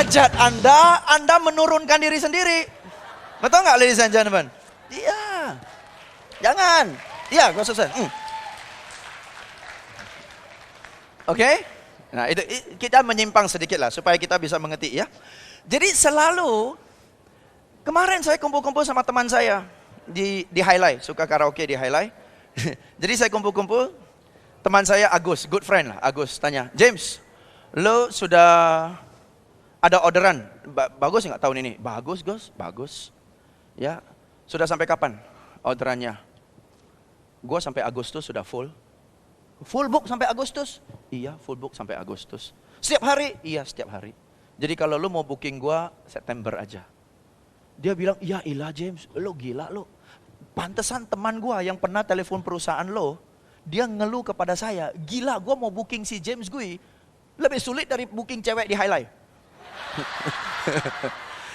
derajat Anda menurunkan diri sendiri. Betul nggak, ladies and gentlemen? Iya. Jangan. Iya, gue selesai. Oke? Nah, itu kita menyimpang sedikit lah supaya kita bisa mengerti ya. Jadi selalu kemarin saya kumpul-kumpul sama teman saya di Highlight, suka karaoke di Highlight. Jadi saya kumpul-kumpul, teman saya Agus, good friend lah, Agus tanya, James, lo sudah ada orderan, bagus nggak tahun ini? Bagus Gus, bagus. Ya, sudah sampai kapan orderannya? Gue sampai Agustus sudah full. Full book sampai Agustus? Iya, full book sampai Agustus. Setiap hari? Iya, setiap hari. Jadi kalau lo mau booking gue September aja. Dia bilang, ya ilah James, lo gila lo. Pantesan teman gue yang pernah telepon perusahaan lo, dia ngeluh kepada saya, gila gue mau booking si James gue, lebih sulit dari booking cewek di Highlight.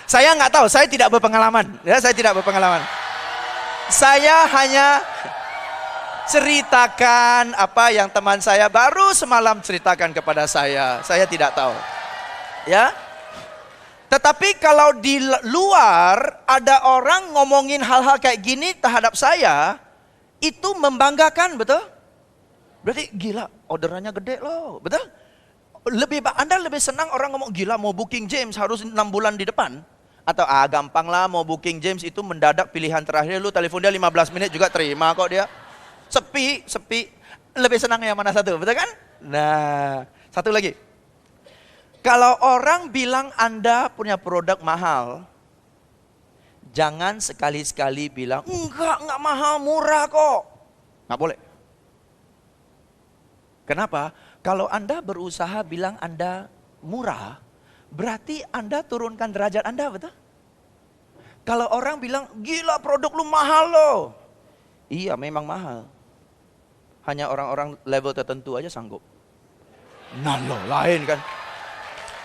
Saya nggak tahu, saya tidak berpengalaman. Ya, saya tidak berpengalaman. Saya hanya ceritakan apa yang teman saya baru semalam ceritakan kepada saya. Saya tidak tahu. Ya. Tetapi kalau di luar ada orang ngomongin hal-hal kayak gini terhadap saya, itu membanggakan, betul? Berarti gila, orderannya gede loh, betul? Anda lebih senang orang ngomong gila mau booking James harus 6 bulan di depan. Atau gampang lah mau booking James itu mendadak pilihan terakhir, lu telepon dia 15 menit juga terima kok dia. Sepi. Lebih senang yang mana satu, betul kan? Nah, satu lagi. Kalau orang bilang Anda punya produk mahal, jangan sekali-sekali bilang, enggak mahal, murah kok. Nggak boleh. Kenapa? Kalau Anda berusaha bilang Anda murah, berarti Anda turunkan derajat Anda, betul? Kalau orang bilang, gila produk lu mahal loh. Iya memang mahal. Hanya orang-orang level tertentu aja sanggup. Nah loh, lain kan.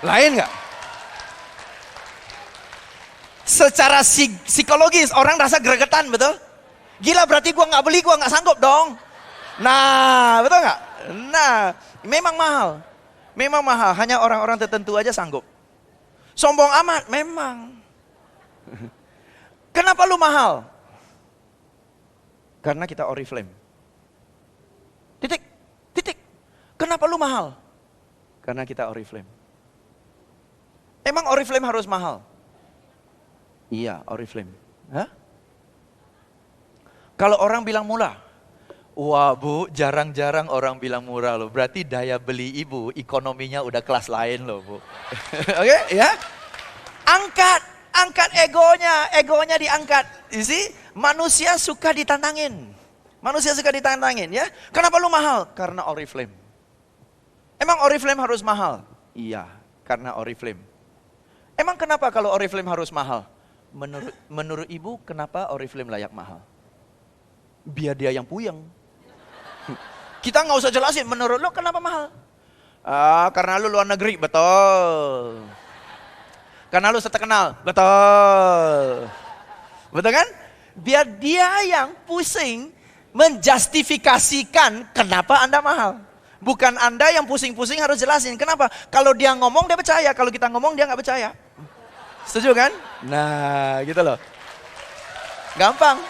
Lain nggak? Secara psikologis orang rasa gregetan, betul? Gila berarti gua nggak beli, gua nggak sanggup dong. Nah, betul nggak? Nah, memang mahal. Memang mahal, hanya orang-orang tertentu aja sanggup. Sombong amat, memang. Kenapa lu mahal? Karena kita Oriflame. Titik. Kenapa lu mahal? Karena kita Oriflame. Emang Oriflame harus mahal? Iya, Oriflame. Hah? Kalau orang bilang murah, wah bu, jarang-jarang orang bilang murah loh. Berarti daya beli ibu, ekonominya udah kelas lain loh bu. Oke, ya? Angkat egonya diangkat. You see? Manusia suka ditantangin. Ya. Kenapa lu mahal? Karena Oriflame. Emang Oriflame harus mahal? Iya, karena Oriflame. Emang kenapa kalau Oriflame harus mahal? Menurut ibu kenapa Oriflame layak mahal? Biar dia yang puyeng. Kita nggak usah jelasin, menurut lo kenapa mahal? Karena lu luar negeri, betul. Karena lu terkenal, betul. Betul kan? Biar dia yang pusing menjustifikasikan kenapa Anda mahal. Bukan Anda yang pusing-pusing harus jelasin. Kenapa? Kalau dia ngomong dia percaya, kalau kita ngomong dia nggak percaya. Setuju kan? Nah, gitu loh. Gampang.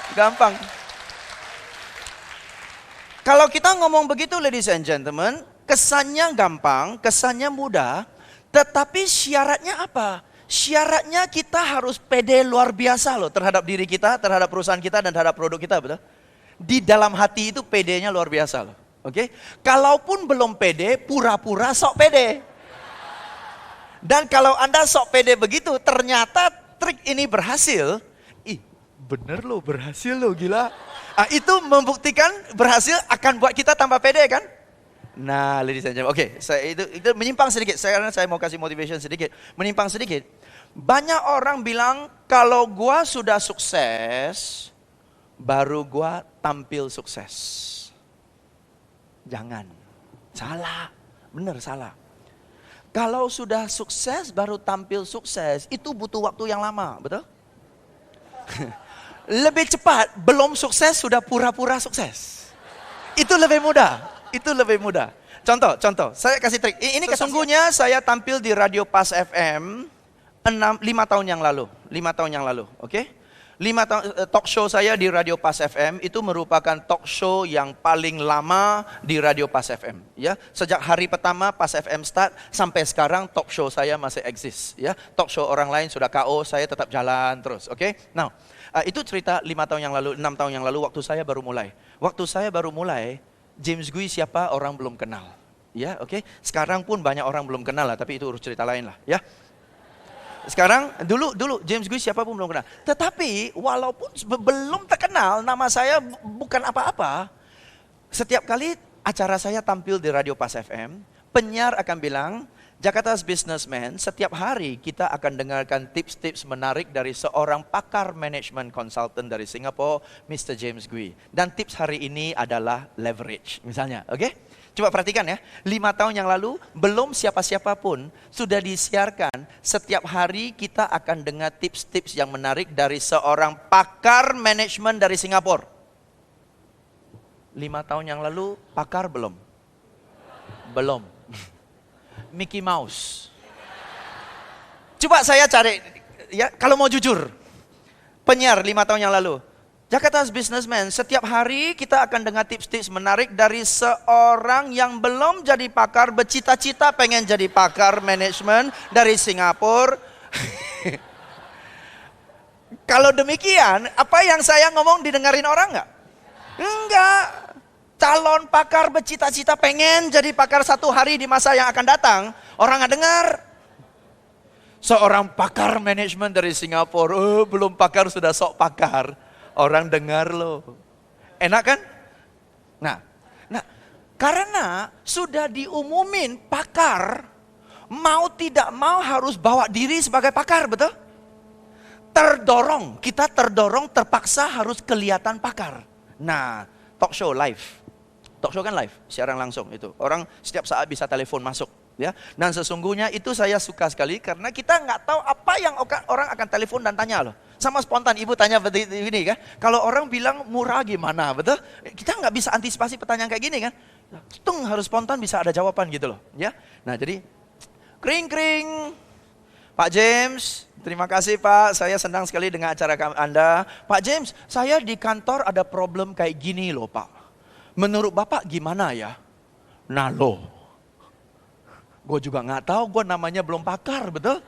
Kalau kita ngomong begitu, ladies and gentlemen, kesannya gampang, kesannya mudah, tetapi syaratnya apa? Syaratnya kita harus pede luar biasa loh terhadap diri kita, terhadap perusahaan kita, dan terhadap produk kita, betul? Di dalam hati itu pedenya luar biasa loh. Oke, kalaupun belum pede, pura-pura sok pede. Dan kalau Anda sok pede begitu, ternyata trik ini berhasil. Ih, bener loh, berhasil loh, gila. Itu membuktikan berhasil akan buat kita tambah pede kan? Nah, ladies and gentlemen, oke, saya itu menyimpang sedikit. Saya mau kasih motivation sedikit, menyimpang sedikit. Banyak orang bilang kalau gua sudah sukses, baru gua tampil sukses. Jangan, salah, bener salah. Kalau sudah sukses baru tampil sukses, itu butuh waktu yang lama, betul? Lebih cepat, belum sukses sudah pura-pura sukses. Itu lebih mudah. Contoh, saya kasih trik. Ini sesungguhnya saya tampil di Radio Pas FM 5 tahun yang lalu. 5 tahun yang lalu, oke? 5 tahun talk show saya di Radio Pas FM itu merupakan talk show yang paling lama di Radio Pas FM, ya. Sejak hari pertama Pas FM start sampai sekarang talk show saya masih eksis, ya. Talk show orang lain sudah KO, saya tetap jalan terus, oke? Nah, itu cerita 5 tahun yang lalu, 6 tahun yang lalu waktu saya baru mulai. Waktu saya baru mulai, James Gui siapa orang belum kenal, ya, oke? Sekarang pun banyak orang belum kenal lah, tapi itu urus cerita lain lah, ya. Sekarang, dulu James Gui siapa pun belum kenal. Tetapi walaupun belum terkenal, nama saya bukan apa-apa. Setiap kali acara saya tampil di Radio Pas FM, penyiar akan bilang, Jakarta's Businessman, setiap hari kita akan dengarkan tips-tips menarik dari seorang pakar management consultant dari Singapura, Mr. James Gui. Dan tips hari ini adalah leverage, misalnya, oke? Coba perhatikan ya, 5 tahun yang lalu belum siapa-siapa pun sudah disiarkan. Setiap hari kita akan dengar tips-tips yang menarik dari seorang pakar manajemen dari Singapura. 5 tahun yang lalu pakar belum? Belum. Mickey Mouse. Coba saya cari, ya kalau mau jujur. Penyiar 5 tahun yang lalu. Jakarta's Businessman, setiap hari kita akan dengar tips-tips menarik dari seorang yang belum jadi pakar, bercita-cita pengen jadi pakar manajemen dari Singapura. Kalau demikian, apa yang saya ngomong didengarin orang nggak? Enggak. Calon pakar bercita-cita pengen jadi pakar satu hari di masa yang akan datang, orang nggak dengar. Seorang pakar manajemen dari Singapura, belum pakar sudah sok pakar. Orang dengar loh. Enak kan? Nah, karena sudah diumumin pakar, mau tidak mau harus bawa diri sebagai pakar, betul? Kita terdorong, terpaksa harus kelihatan pakar. Nah, talk show live. Talk show kan live, siaran langsung itu. Orang setiap saat bisa telepon masuk. Ya, dan sesungguhnya itu saya suka sekali karena kita nggak tahu apa yang orang akan telepon dan tanya loh. Sama spontan, ibu tanya begini kan, kalau orang bilang murah gimana, betul? Kita nggak bisa antisipasi pertanyaan kayak gini kan, harus spontan bisa ada jawaban gitu loh, ya. Nah jadi, kring, Pak James, terima kasih Pak, saya senang sekali dengan acara Anda. Pak James, saya di kantor ada problem kayak gini loh Pak. Menurut Bapak gimana ya? Nah loh, gue juga nggak tahu, gue namanya belum pakar, betul?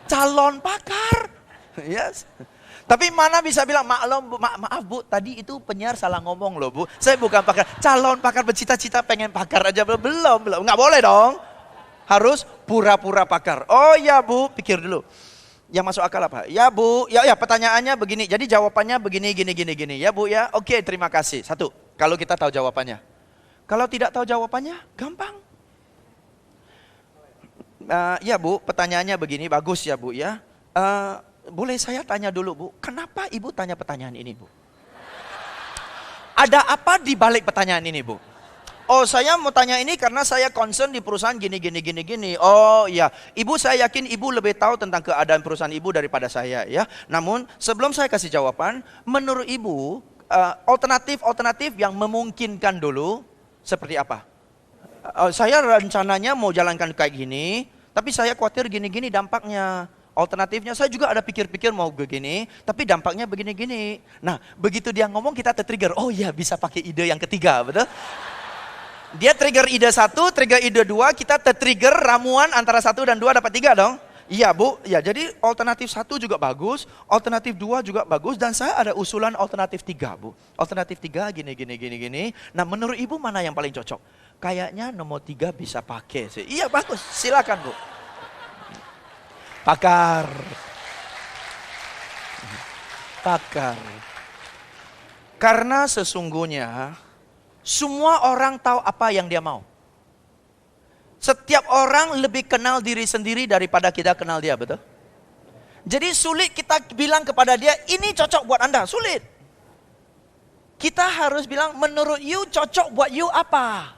Calon pakar, yes. Tapi mana bisa bilang, maaf bu, tadi itu penyiar salah ngomong loh bu. Saya bukan pakar, calon pakar bercita-cita pengen pakar aja, belum. Nggak boleh dong. Harus pura-pura pakar. Oh ya bu, pikir dulu. Yang masuk akal apa? Ya bu, ya pertanyaannya begini, jadi jawabannya begini, gini. Ya bu ya, oke terima kasih. Satu, kalau kita tahu jawabannya. Kalau tidak tahu jawabannya, gampang. Ya bu, pertanyaannya begini, bagus ya bu ya. Boleh saya tanya dulu bu, kenapa ibu tanya pertanyaan ini bu? Ada apa di balik pertanyaan ini bu? Oh saya mau tanya ini karena saya concern di perusahaan gini. Oh ya, ibu saya yakin ibu lebih tahu tentang keadaan perusahaan ibu daripada saya ya. Namun sebelum saya kasih jawaban, menurut ibu alternatif yang memungkinkan dulu seperti apa? Saya rencananya mau jalankan kayak gini, tapi saya khawatir gini dampaknya. Alternatifnya saya juga ada pikir-pikir mau begini, tapi dampaknya begini. Nah, begitu dia ngomong kita tertrigger. Oh iya, bisa pakai ide yang ketiga, betul? Dia trigger ide 1, trigger ide 2, kita tertrigger ramuan antara 1 dan 2 dapat 3 dong. Iya bu, ya jadi alternatif 1 juga bagus, alternatif 2 juga bagus, dan saya ada usulan alternatif 3 bu. Alternatif 3 gini. Nah menurut ibu mana yang paling cocok? Kayaknya nomor 3 bisa pakai sih. Iya bagus, silakan bu. Pakar. Karena sesungguhnya semua orang tahu apa yang dia mau. Setiap orang lebih kenal diri sendiri daripada kita kenal dia, betul? Jadi sulit kita bilang kepada dia, ini cocok buat Anda, sulit. Kita harus bilang, menurut you cocok buat you apa?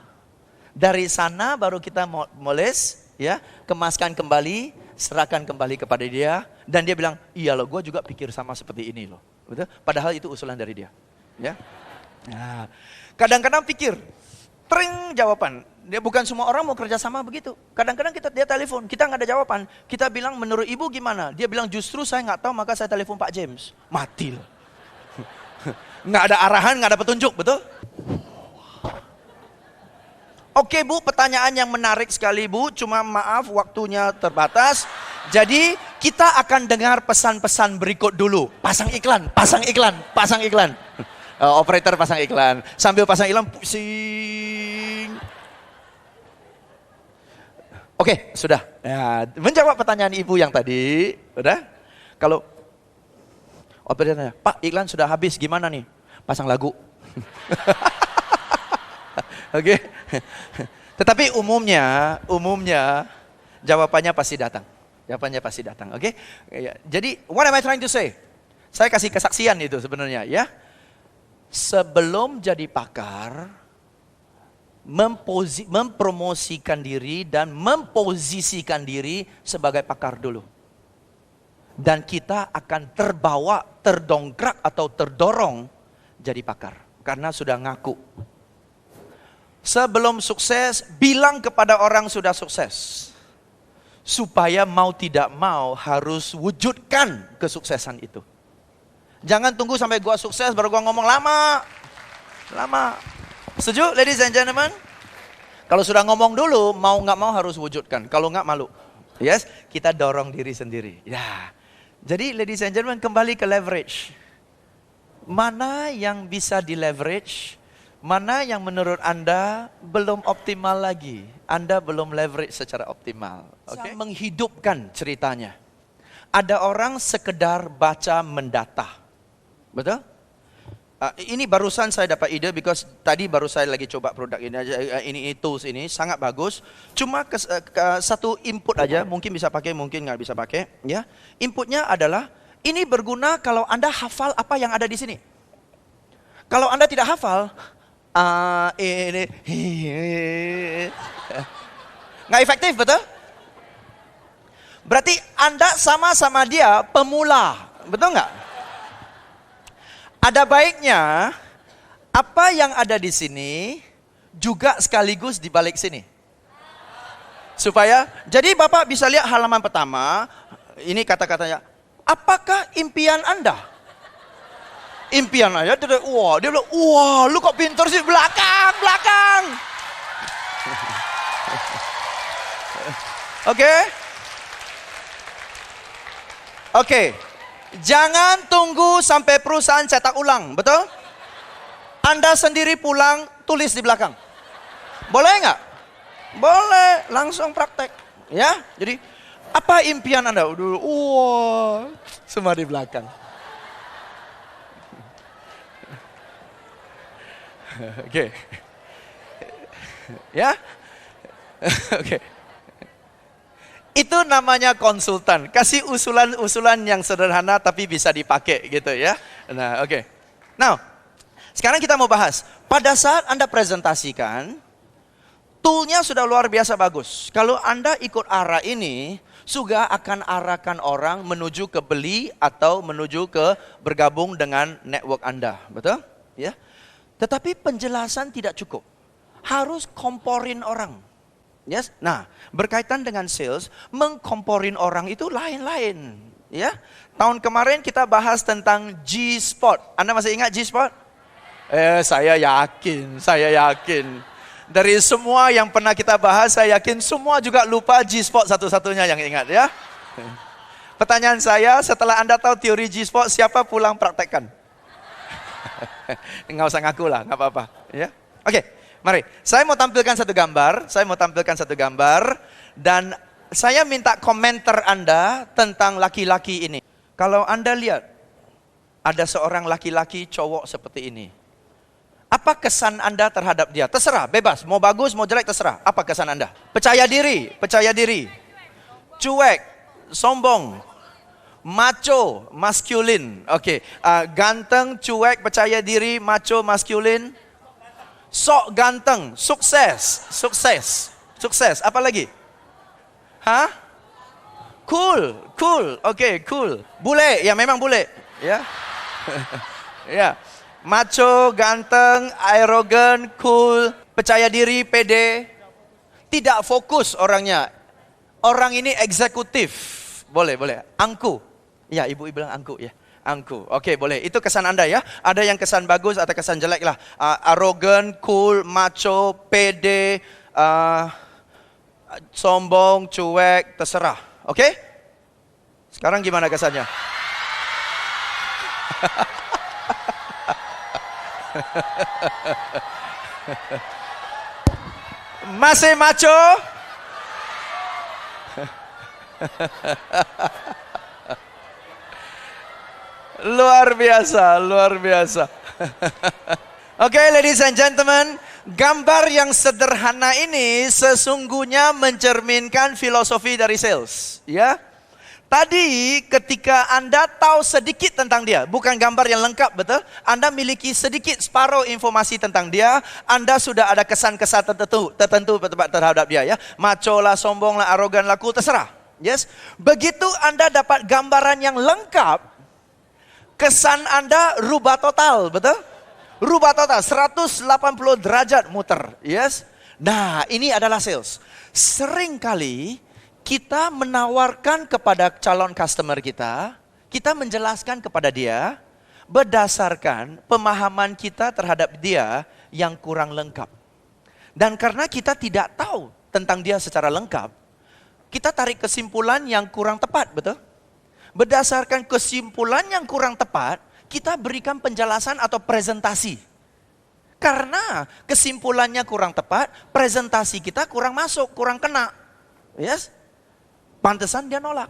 Dari sana baru kita moles, ya, kemaskan kembali, serahkan kembali kepada dia, dan dia bilang, iya loh, gue juga pikir sama seperti ini loh, betul? Padahal itu usulan dari dia, ya. Nah, kadang-kadang pikir, tring jawaban. Dia bukan semua orang mau kerja sama begitu. Kadang-kadang dia telepon, kita nggak ada jawaban. Kita bilang menurut ibu gimana? Dia bilang justru saya nggak tahu maka saya telepon Pak James. Mati loh. Nggak ada arahan, nggak ada petunjuk, betul? Oke Bu, pertanyaan yang menarik sekali Bu. Cuma maaf waktunya terbatas. Jadi kita akan dengar pesan-pesan berikut dulu. Pasang iklan, pasang iklan, pasang iklan. Operator pasang iklan. Sambil pasang iklan pusing. Oke, sudah. Ya, menjawab pertanyaan ibu yang tadi, udah? Kalau operator tanya, Pak iklan sudah habis, gimana nih? Pasang lagu. Oke. Tetapi umumnya jawabannya pasti datang. Jawabannya pasti datang, oke? Jadi, what am I trying to say? Saya kasih kesaksian itu sebenarnya, ya. Sebelum jadi pakar, mempromosikan diri dan memposisikan diri sebagai pakar dulu. Dan kita akan terbawa, terdongkrak atau terdorong jadi pakar. Karena sudah ngaku. Sebelum sukses, bilang kepada orang sudah sukses. Supaya mau tidak mau harus wujudkan kesuksesan itu. Jangan tunggu sampai gua sukses baru gua ngomong lama. Setuju, ladies and gentlemen? Kalau sudah ngomong dulu, mau nggak mau harus wujudkan. Kalau nggak malu. Yes, kita dorong diri sendiri. Ya. Jadi ladies and gentlemen, kembali ke leverage. Mana yang bisa di leverage? Mana yang menurut Anda belum optimal lagi? Anda belum leverage secara optimal. Okay? Menghidupkan ceritanya. Ada orang sekedar baca mendata. Betul? Ini barusan saya dapat ide because tadi baru saya lagi coba produk ini aja, ini tools ini sangat bagus. Cuma satu input aja, mungkin bisa pakai, mungkin nggak bisa pakai. Ya, inputnya adalah ini berguna kalau Anda hafal apa yang ada di sini. Kalau Anda tidak hafal, ini nggak efektif, betul? Berarti Anda sama-sama dia pemula, betul nggak? Ada baiknya apa yang ada di sini juga sekaligus di balik sini. Supaya, jadi Bapak bisa lihat halaman pertama, ini kata-katanya, apakah impian Anda? Impian aja, dia bilang, wah lu kok pintar sih, belakang. Oke. Jangan tunggu sampai perusahaan cetak ulang, betul? Anda sendiri pulang, tulis di belakang. Boleh nggak? Boleh, langsung praktek. Ya, jadi apa impian Anda? Wah, semua di belakang. Oke. Ya? Oke. Itu namanya konsultan. Kasih usulan-usulan yang sederhana tapi bisa dipakai gitu ya. Nah, oke. Now, sekarang kita mau bahas. Pada saat Anda presentasikan, toolnya sudah luar biasa bagus. Kalau Anda ikut arah ini, juga akan arahkan orang menuju ke beli atau menuju ke bergabung dengan network Anda. Betul? Ya. Tetapi penjelasan tidak cukup. Harus komporin orang. Yes. Nah, berkaitan dengan sales, mengkomporin orang itu lain-lain. Ya, tahun kemarin kita bahas tentang G-Spot. Anda masih ingat G-Spot? Saya yakin. Dari semua yang pernah kita bahas, saya yakin semua juga lupa G-Spot satu-satunya yang ingat ya. Pertanyaan saya, setelah Anda tahu teori G-Spot, siapa pulang praktekkan? Nggak usah ngaku lah, nggak apa-apa. Ya, oke. Mari, saya mau tampilkan satu gambar dan saya minta komentar Anda tentang laki-laki ini. Kalau Anda lihat ada seorang laki-laki cowok seperti ini. Apa kesan Anda terhadap dia? Terserah, bebas, mau bagus, mau jelek terserah. Apa kesan Anda? Percaya diri. Cuek, sombong, macho, maskulin. Oke, ganteng, cuek, percaya diri, macho, maskulin. Sok ganteng, sukses. Apa lagi? Hah? Cool. Oke, cool. Bule, ya memang bule, ya. Ya. Macho, ganteng, arogan, cool, percaya diri, pede, tidak fokus orangnya. Orang ini eksekutif. Boleh. Angku. Ya, ibu bilang angku ya. Angku. Oke, boleh. Itu kesan Anda ya. Ada yang kesan bagus atau kesan jelek lah. Arogan, cool, macho, pede, sombong, cuek, terserah. Oke? Sekarang gimana kesannya? Masih macho? Luar biasa. Oke, ladies and gentlemen, gambar yang sederhana ini sesungguhnya mencerminkan filosofi dari sales, ya. Tadi ketika Anda tahu sedikit tentang dia, bukan gambar yang lengkap, betul? Anda miliki sedikit separuh informasi tentang dia, Anda sudah ada kesan-kesan tertentu terhadap dia, ya. Macho lah, sombong lah, arogan lah, cool, terserah. Yes. Begitu Anda dapat gambaran yang lengkap, kesan Anda rubah total, betul? Rubah total, 180 derajat muter. Yes. Nah, ini adalah sales. Seringkali kita menawarkan kepada calon customer kita menjelaskan kepada dia berdasarkan pemahaman kita terhadap dia yang kurang lengkap. Dan karena kita tidak tahu tentang dia secara lengkap, kita tarik kesimpulan yang kurang tepat, betul? Berdasarkan kesimpulan yang kurang tepat, kita berikan penjelasan atau presentasi. Karena kesimpulannya kurang tepat, presentasi kita kurang masuk, kurang kena. Yes? Pantesan dia nolak.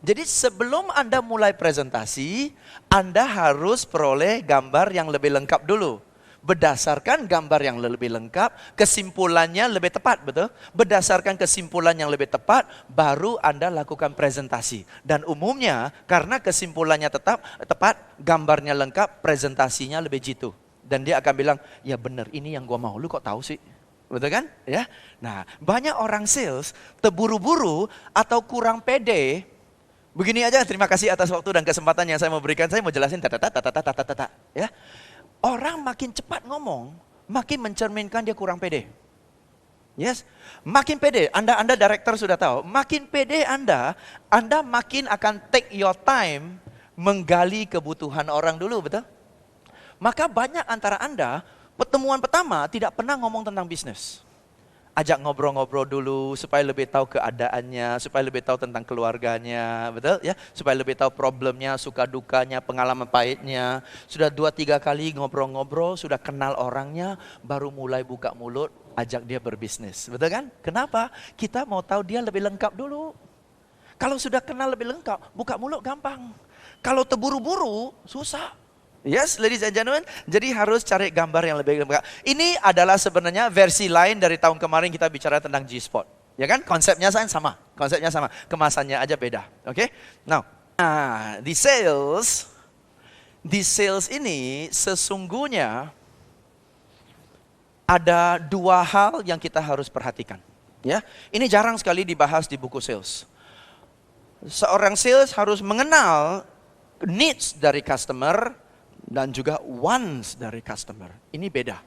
Jadi sebelum Anda mulai presentasi, Anda harus peroleh gambar yang lebih lengkap dulu. Berdasarkan gambar yang lebih lengkap, kesimpulannya lebih tepat, betul? Berdasarkan kesimpulan yang lebih tepat, baru Anda lakukan presentasi. Dan umumnya, karena kesimpulannya tepat, gambarnya lengkap, presentasinya lebih jitu. Dan dia akan bilang, ya benar, ini yang gua mau, lu kok tahu sih? Betul kan? Ya. Nah, banyak orang sales terburu-buru atau kurang pede. Begini aja, terima kasih atas waktu dan kesempatan yang saya mau berikan. Saya mau jelasin ya. Orang makin cepat ngomong, makin mencerminkan dia kurang pede. Yes. Makin pede, Anda director sudah tahu, makin pede Anda makin akan take your time menggali kebutuhan orang dulu, betul? Maka banyak antara Anda pertemuan pertama tidak pernah ngomong tentang bisnis. Ajak ngobrol-ngobrol dulu supaya lebih tahu keadaannya, supaya lebih tahu tentang keluarganya, betul ya? Supaya lebih tahu problemnya, suka dukanya, pengalaman pahitnya. Sudah 2-3 kali ngobrol-ngobrol, sudah kenal orangnya, baru mulai buka mulut, ajak dia berbisnis. Betul kan? Kenapa? Kita mau tahu dia lebih lengkap dulu. Kalau sudah kenal lebih lengkap, buka mulut gampang. Kalau terburu-buru, susah. Yes, ladies and gentlemen, jadi harus cari gambar yang lebih lengkap. Ini adalah sebenarnya versi lain dari tahun kemarin kita bicara tentang G-Spot. Ya kan? Konsepnya sama. Kemasannya aja beda. Oke? Now, di sales ini sesungguhnya ada 2 hal yang kita harus perhatikan. Ya, ini jarang sekali dibahas di buku sales. Seorang sales harus mengenal needs dari customer dan juga wants dari customer. Ini beda.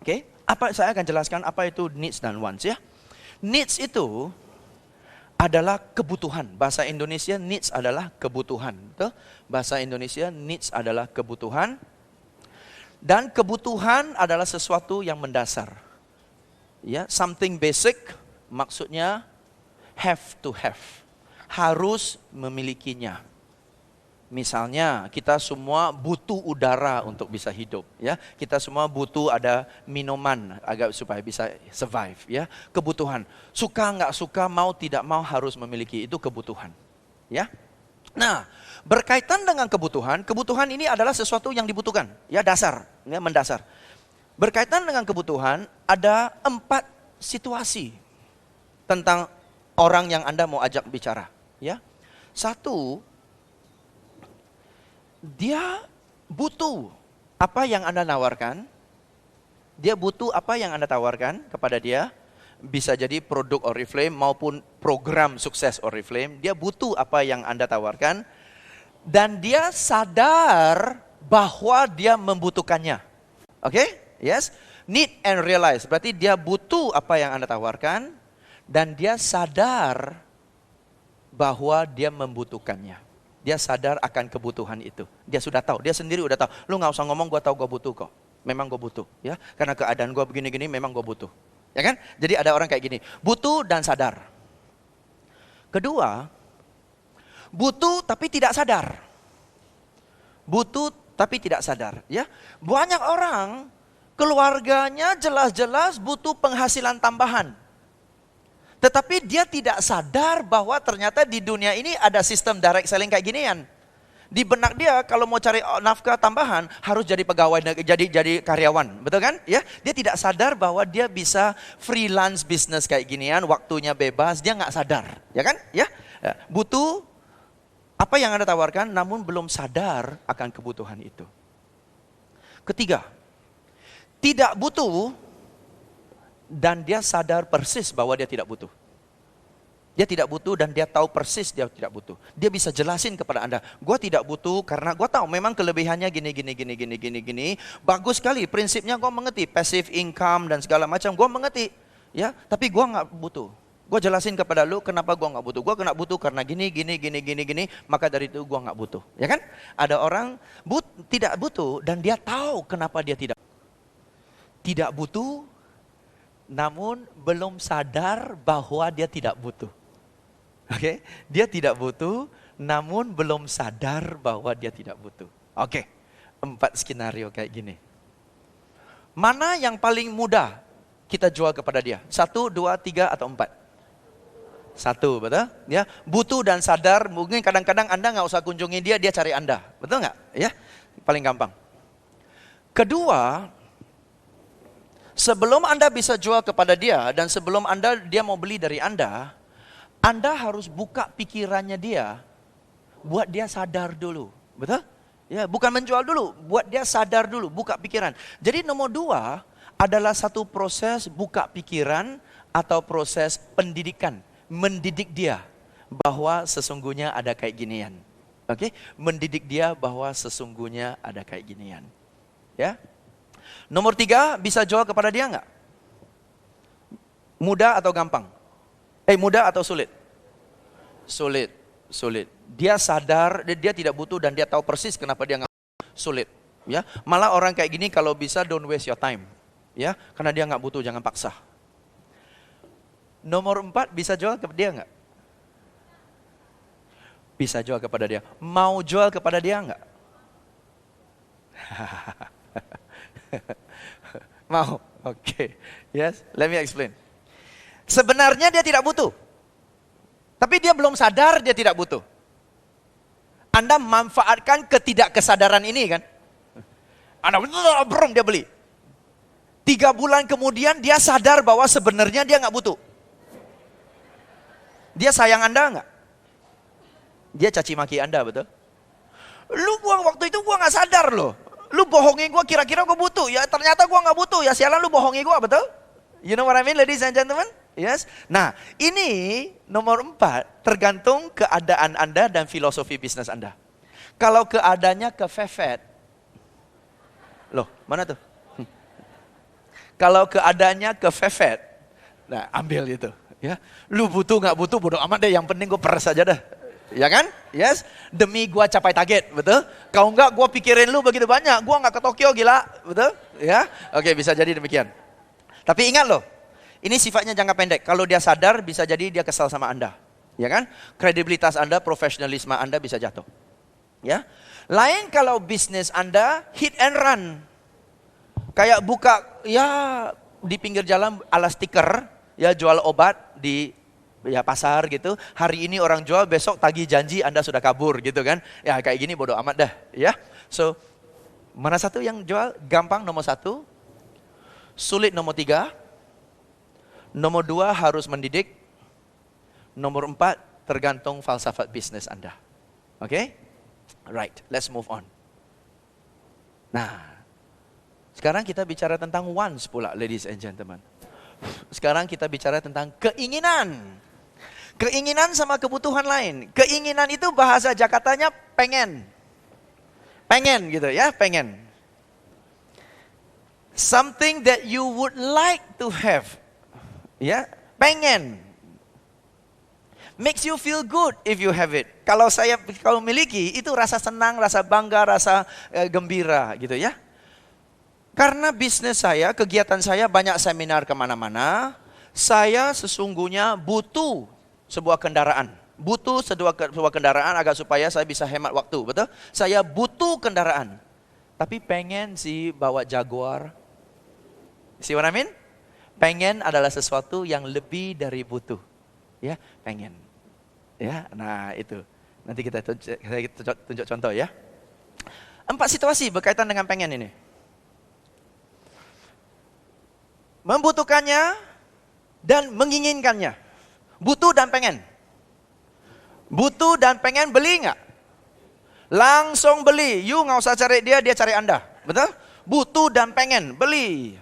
Oke? Saya akan jelaskan apa itu needs dan wants ya. Needs itu adalah kebutuhan. Bahasa Indonesia needs adalah kebutuhan. Betul? Bahasa Indonesia needs adalah kebutuhan. Dan kebutuhan adalah sesuatu yang mendasar. Ya, something basic maksudnya have to have. Harus memilikinya. Misalnya kita semua butuh udara untuk bisa hidup, ya. Kita semua butuh ada minuman agar supaya bisa survive, ya. Kebutuhan. Suka nggak suka, mau tidak mau harus memiliki, itu kebutuhan, ya. Nah, berkaitan dengan kebutuhan ini adalah sesuatu yang dibutuhkan, ya, dasar, ya, mendasar. Berkaitan dengan kebutuhan ada 4 situasi tentang orang yang Anda mau ajak bicara, ya. 1, dia butuh apa yang Anda nawarkan. Dia butuh apa yang Anda tawarkan kepada dia. Bisa jadi produk Oriflame maupun program sukses Oriflame. Dia butuh apa yang Anda tawarkan. Dan dia sadar bahwa dia membutuhkannya. Oke? Yes? Need and realize, berarti dia butuh apa yang Anda tawarkan dan dia sadar bahwa dia membutuhkannya. Dia sadar akan kebutuhan itu. Dia sudah tahu, dia sendiri udah tahu. Lu nggak usah ngomong, gue tahu gue butuh kok. Memang gue butuh, ya. Karena keadaan gue begini-gini, memang gue butuh. Ya kan? Jadi ada orang kayak gini, butuh dan sadar. Kedua, butuh tapi tidak sadar. Butuh tapi tidak sadar, ya. Banyak orang keluarganya jelas-jelas butuh penghasilan tambahan. Tetapi dia tidak sadar bahwa ternyata di dunia ini ada sistem direct selling kayak ginian. Di benak dia kalau mau cari nafkah tambahan harus jadi pegawai, jadi karyawan, betul kan? Ya, dia tidak sadar bahwa dia bisa freelance bisnis kayak ginian, waktunya bebas, dia nggak sadar, ya kan? Ya, butuh apa yang Anda tawarkan, namun belum sadar akan kebutuhan itu. Ketiga, tidak butuh dan dia sadar persis bahwa dia tidak butuh. Dia tidak butuh dan dia tahu persis dia tidak butuh. Dia bisa jelasin kepada Anda, gue tidak butuh karena gue tahu memang kelebihannya gini. Bagus sekali, prinsipnya gue mengerti, passive income dan segala macam gue mengerti. Ya, tapi gue nggak butuh. Gue jelasin kepada lu kenapa gue nggak butuh. Gue kena butuh karena gini, maka dari itu gue nggak butuh. Ya kan? Ada orang tidak butuh dan dia tahu kenapa dia tidak butuh, namun belum sadar bahwa dia tidak butuh. Oke, dia tidak butuh, namun belum sadar bahwa dia tidak butuh. Oke, 4 skenario kayak gini. Mana yang paling mudah kita jual kepada dia? 1, 2, 3 atau 4? 1, betul? Ya, butuh dan sadar. Mungkin kadang-kadang Anda nggak usah kunjungi dia, dia cari Anda, betul nggak? Ya, paling gampang. Kedua, sebelum Anda bisa jual kepada dia dan sebelum dia mau beli dari Anda harus buka pikirannya dia, buat dia sadar dulu, betul? Ya, bukan menjual dulu, buat dia sadar dulu, buka pikiran. Jadi nomor 2 adalah satu proses buka pikiran atau proses pendidikan, mendidik dia bahwa sesungguhnya ada kayak ginian. Oke, mendidik dia bahwa sesungguhnya ada kayak ginian. Ya. Nomor 3, bisa jual kepada dia nggak? Mudah atau gampang? Mudah atau sulit? Sulit. Dia sadar, dia tidak butuh dan dia tahu persis kenapa dia nggak sulit. Ya, malah orang kayak gini kalau bisa don't waste your time. Ya, karena dia nggak butuh, jangan paksa. Nomor 4, bisa jual kepada dia nggak? Bisa jual kepada dia. Mau jual kepada dia nggak? Mau? Oke. Yes, let me explain. Sebenarnya dia tidak butuh. Tapi dia belum sadar dia tidak butuh. Anda manfaatkan ketidakkesadaran ini kan? Anda belum dia beli. 3 bulan kemudian dia sadar bahwa sebenarnya dia nggak butuh. Dia sayang Anda nggak? Dia caci maki Anda, betul? Lu buang waktu itu gua nggak sadar loh. Lu bohongi gua kira-kira gua butuh. Ya ternyata gua nggak butuh. Ya sialan lu bohongi gua, betul? You know what I mean, ladies and gentlemen? Yes. Nah, ini nomor 4 tergantung keadaan Anda dan filosofi bisnis Anda. Kalau keadaannya kefefet, loh mana tuh? Kalau keadaannya kefefet, nah ambil itu. Ya, lu butuh nggak butuh bodo amat deh. Yang penting gue peres aja dah. Ya kan? Yes. Demi gue capai target, betul? Kalau enggak gue pikirin lu begitu banyak, gue nggak ke Tokyo gila, betul? Ya. Oke, bisa jadi demikian. Tapi ingat loh. Ini sifatnya jangka pendek. Kalau dia sadar, bisa jadi dia kesal sama Anda. Ya kan? Kredibilitas Anda, profesionalisme Anda bisa jatuh. Ya. Lain kalau bisnis Anda hit and run. Kayak buka, ya di pinggir jalan ala stiker, ya jual obat di pasar gitu. Hari ini orang jual, besok tagih janji Anda sudah kabur gitu kan. Ya kayak gini bodo amat dah. Ya. So, mana satu yang jual? Gampang nomor 1. Sulit nomor 3. Nomor 2 harus mendidik. Nomor 4 tergantung falsafat bisnis Anda. Oke? Right, let's move on. Nah, sekarang kita bicara tentang wants pula, ladies and gentlemen. Sekarang kita bicara tentang keinginan. Keinginan sama kebutuhan lain. Keinginan itu bahasa Jakartanya pengen. Pengen gitu ya, pengen. Something that you would like to have. Ya, pengen. Makes you feel good if you have it. Kalau miliki, itu rasa senang, rasa bangga, rasa gembira gitu ya. Karena bisnis saya, kegiatan saya banyak seminar kemana-mana, saya sesungguhnya butuh sebuah kendaraan. Butuh sebuah kendaraan agar supaya saya bisa hemat waktu, betul? Saya butuh kendaraan. Tapi pengen sih bawa Jaguar. See what I mean? Pengen adalah sesuatu yang lebih dari butuh. Ya, pengen. Ya, nah itu. Nanti kita tunjuk contoh ya. 4 situasi berkaitan dengan pengen ini. Membutuhkannya dan menginginkannya. Butuh dan pengen. Butuh dan pengen, beli nggak? Langsung beli. You nggak usah cari dia, dia cari Anda. Betul? Butuh dan pengen, beli.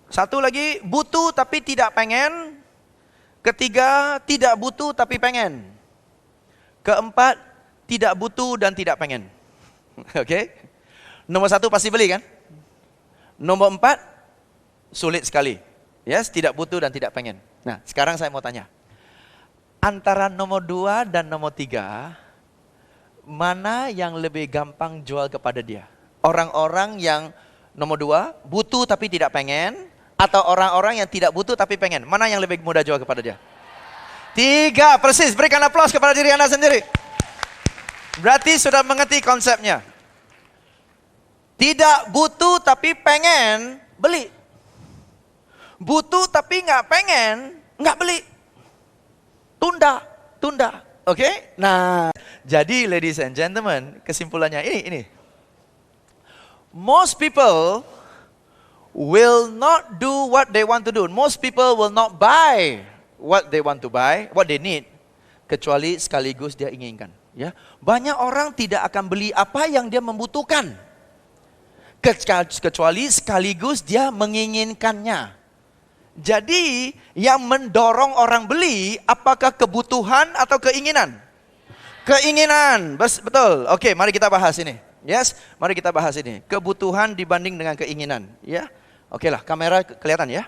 Satu lagi, butuh tapi tidak pengen. Ketiga, tidak butuh tapi pengen. Keempat, tidak butuh dan tidak pengen. Oke? Nomor 1 pasti beli kan? Nomor 4, sulit sekali. Yes, tidak butuh dan tidak pengen. Nah, sekarang saya mau tanya. Antara nomor 2 dan nomor 3, mana yang lebih gampang jual kepada dia? Orang-orang yang nomor 2, butuh tapi tidak pengen, atau orang-orang yang tidak butuh tapi pengen? Mana yang lebih mudah jual kepada dia? 3, persis. Berikan aplaus kepada diri Anda sendiri. Berarti sudah mengerti konsepnya. Tidak butuh tapi pengen, beli. Butuh tapi nggak pengen, nggak beli. Tunda. Oke? Nah, jadi ladies and gentlemen, kesimpulannya ini. Most people will not do what they want to do. Most people will not buy what they want to buy, what they need, kecuali sekaligus dia inginkan. Ya, banyak orang tidak akan beli apa yang dia membutuhkan, kecuali sekaligus dia menginginkannya. Jadi yang mendorong orang beli, apakah kebutuhan atau keinginan? Keinginan, betul. Oke, mari kita bahas ini. Yes, mari kita bahas ini. Kebutuhan dibanding dengan keinginan. Ya, oke lah, kamera kelihatan ya.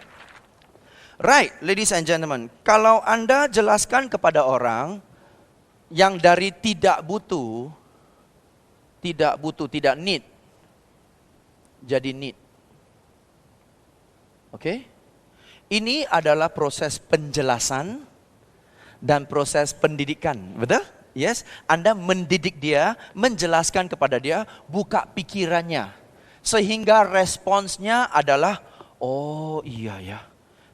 Right, ladies and gentlemen, kalau Anda jelaskan kepada orang yang dari tidak butuh, tidak need, jadi need. Oke? Ini adalah proses penjelasan dan proses pendidikan, betul? Yes, Anda mendidik dia, menjelaskan kepada dia, buka pikirannya. Sehingga responsnya adalah, oh iya ya,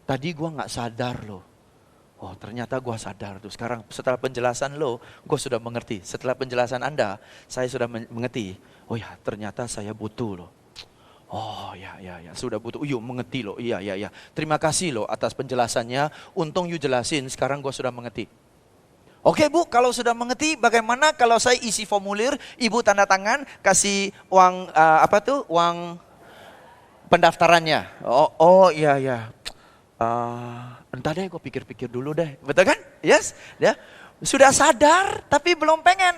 tadi gua nggak sadar loh. Oh ternyata gua sadar tuh. Sekarang setelah penjelasan lo, gua sudah mengerti. Setelah penjelasan Anda, saya sudah mengerti. Oh ya, ternyata saya butuh loh. Oh ya, sudah butuh. Yuk mengerti loh. Iya. Terima kasih loh atas penjelasannya. Untung you jelasin, sekarang gua sudah mengerti. Oke Bu, kalau sudah mengerti, bagaimana kalau saya isi formulir, Ibu tanda tangan, kasih uang uang pendaftarannya. Oh iya. Entar deh, gue pikir-pikir dulu deh, betul kan? Yes, ya. Sudah sadar, tapi belum pengen.